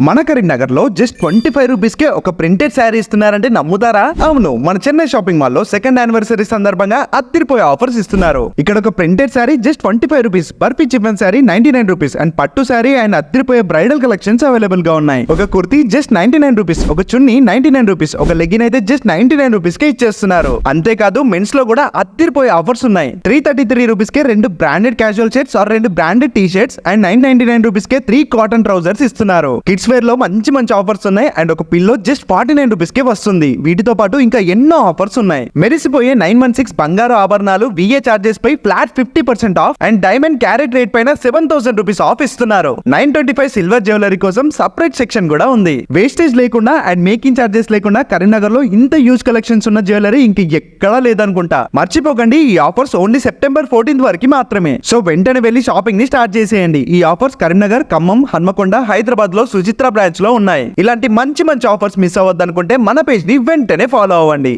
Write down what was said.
మన కరీంనగర్ లో just 25 rupees కే ఒక ప్రింటెడ్ శారీ ఇస్తున్నారంటే నమ్ముతారా? అవును, మన చెన్నై షాపింగ్ మాల్ లో సెకండ్ యానివర్సరీ సందర్భంగా అత్తిరిపోయే ఆఫర్స్ ఇస్తున్నారు. ఇక్కడ ఒక printed sari just 25 rupees, barfi chiffon sari 99 rupees and పట్టు శారీ అండ్ అత్తిరిపోయే బ్రైడల్ కలెక్షన్స్ అవైలబుల్ గా ఉన్నాయి. ఒక కుర్తీ జస్ట్ 99 రూపీస్, ఒక చున్నీ 99 రూపీస్, ఒక లెగిన్ అయితే జస్ట్ 99 రూపీస్ కే ఇచ్చేస్తున్నారు. అంతేకాదు మెన్స్ లో కూడా అత్తిరిపోయే ఆఫర్స్ ఉన్నాయి. 333 రూపీస్ కే 2 branded casual shirts or 2 branded T shirts and 999 rupees K 3 cotton trousers ఇస్తున్నారు. కిడ్స్ వేర్ లో మంచి ఆఫర్స్ ఉన్నాయి అండ్ ఒక పిల్లో జస్ట్ 49 రూపీస్ కే వస్తుంది. వీటితో పాటు ఇంకా ఎన్నో ఆఫర్స్ ఉన్నాయి. మెరిసిపోయే 916 బంగారు ఆభరణాలు విఏ చార్జెస్ పై flat 50% off and diamond carat rate పైన 7000 రూపీస్ ఆఫ్ ఇస్తున్నారు. 925 సిల్వర్ జ్యువెలరీ కోసం సెపరేట్ సెక్షన్ కూడా ఉంది. వేస్టేజ్ లేకుండా అండ్ మేకింగ్ చార్జెస్ లేకుండా కరీంనగర్ లో ఇంత యూజ్ కలెక్షన్స్ ఉన్న జ్యువెలరీ ఇంక ఎక్కడా లేదనుకుంటా. మర్చిపోకండి, ఈ ఆఫర్స్ ఓన్లీ సెప్టెంబర్ 14th వరకు మాత్రమే. సో వెంటనే వెళ్లి షాపింగ్ ని స్టార్ట్ చేసేయండి. ఈ ఆఫర్స్ కరీంనగర్, ఖమ్మం, హన్మకొండ, హైదరాబాద్ లో సుచిత్ర బ్రాంచ్ లో ఉన్నాయి. ఇలాంటి మంచి ఆఫర్స్ మిస్ అవ్వద్దు అనుకుంటే మన పేజ్ ని వెంటనే ఫాలో అవ్వండి.